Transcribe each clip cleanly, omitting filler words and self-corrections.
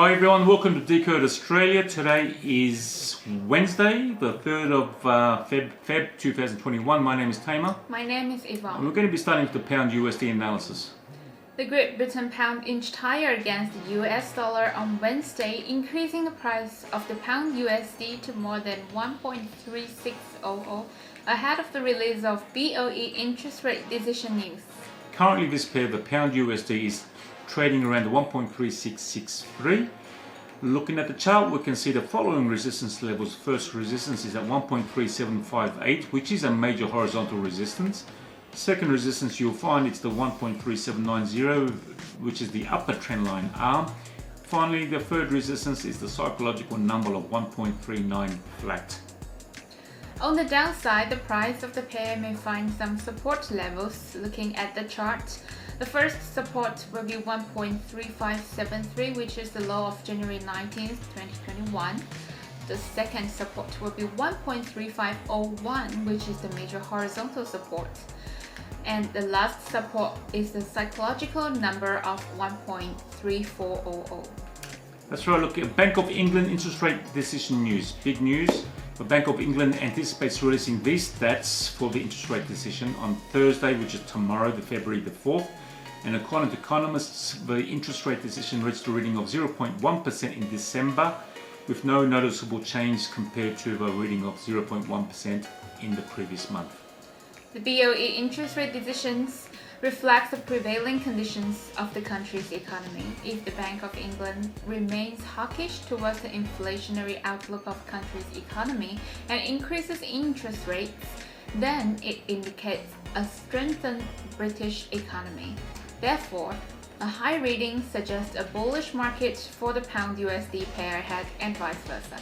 Hi everyone, welcome to Decode Australia. Today is Wednesday, the 3rd of Feb 2021. My name is Tamer. My name is And Yvonne. we're going to be starting with the pound USD analysis. The Great Britain pound inched higher against the US dollar on Wednesday, increasing the price of the pound USD to more than 1.3600 ahead of the release of BoE Interest Rate Decision news. Currently this pair, the pound USD, is trading around the 1.3663. Looking at the chart, we can see the following resistance levels. First resistance is at 1.3758, which is a major horizontal resistance. Second resistance, you'll find it's the 1.3790, which is the upper trendline arm. Finally, the third resistance is the psychological number of 1.39 flat. On the downside, the price of the pair may find some support levels. Looking at the chart, the first support will be 1.3573, which is the low of January 19th, 2021. The second support will be 1.3501, which is the major horizontal support. And the last support is the psychological number of 1.3400. That's right, look at Bank of England interest rate decision news. Big news. The Bank of England anticipates releasing these stats for the interest rate decision on Thursday, which is tomorrow, the February the 4th. And according to economists, the interest rate decision reached a reading of 0.1% in December, with no noticeable change compared to the reading of 0.1% in the previous month. The BoE interest rate decisions reflects the prevailing conditions of the country's economy. If the Bank of England remains hawkish towards the inflationary outlook of the country's economy and increases interest rates, then it indicates a strengthened British economy. Therefore, a high reading suggests a bullish market for the pound USD pair ahead and vice versa.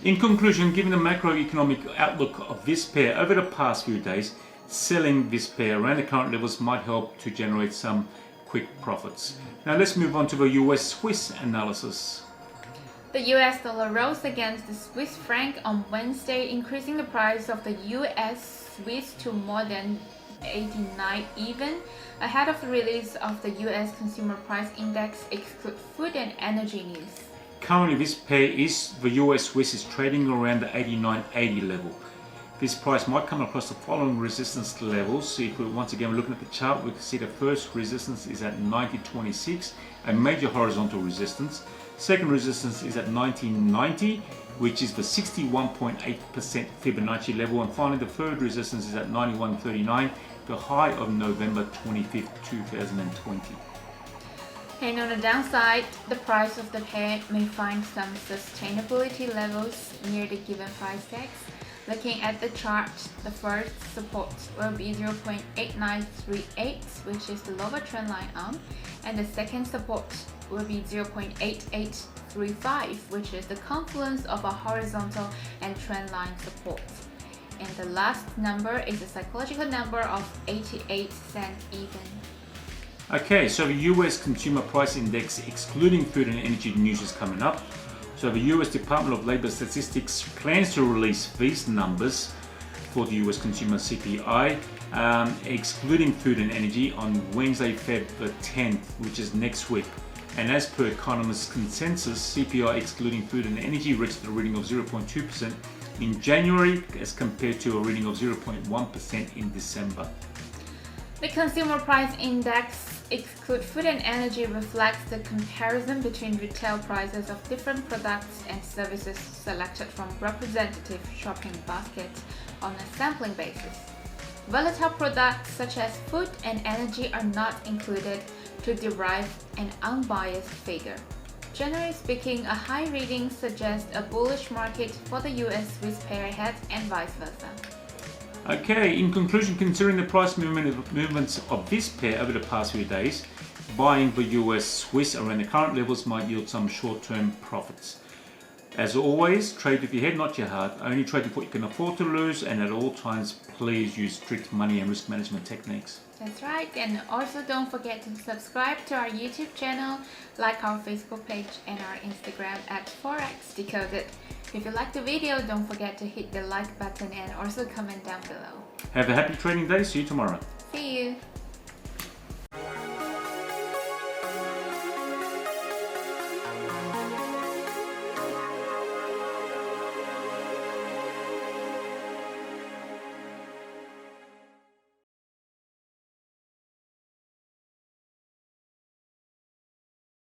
In conclusion, given the macroeconomic outlook of this pair over the past few days, selling this pair around the current levels might help to generate some quick profits. Now let's move on to the US Swiss analysis. The US dollar rose against the Swiss Franc on Wednesday, increasing the price of the US Swiss to more than 89 even, ahead of the release of the US Consumer Price Index exclude food and energy news. Currently this pair the US Swiss is trading around the 89.80 level. This price might come across the following resistance levels. So if we once again looking at the chart, we can see the first resistance is at 90.26, a major horizontal resistance. Second resistance is at 1990, which is the 61.8% Fibonacci level. And finally, the third resistance is at 91.39, the high of November 25th, 2020. And on the downside, the price of the pair may find some sustainability levels near the given price tags. Looking at the chart, the first support will be 0.8938, which is the lower trendline arm, and the second support will be 0.8835, which is the confluence of a horizontal and trendline support. And the last number is the psychological number of 88 cents even. Okay, so the US Consumer Price Index excluding food and energy news is coming up. So the US Department of Labor Statistics plans to release these numbers for the US consumer CPI, excluding food and energy, on Wednesday, Feb the 10th, which is next week. And as per economists' consensus, CPI excluding food and energy reached a reading of 0.2% in January as compared to a reading of 0.1% in December. The Consumer Price Index exclude food and energy reflects the comparison between retail prices of different products and services selected from representative shopping baskets on a sampling basis. Volatile products such as food and energy are not included to derive an unbiased figure. Generally speaking, a high reading suggests a bullish market for the US Swiss pair ahead and vice versa. Okay, in conclusion, considering the price movements of this pair over the past few days, buying the US Swiss around the current levels might yield some short-term profits. As always, trade with your head, not your heart. Only trade with what you can afford to lose, and at all times, please use strict money and risk management techniques. That's right, and also don't forget to subscribe to our YouTube channel, like our Facebook page and our Instagram at Forex Decoded. If you like the video, don't forget to hit the like button and also comment down below. Have a happy trading day. See you tomorrow. See you!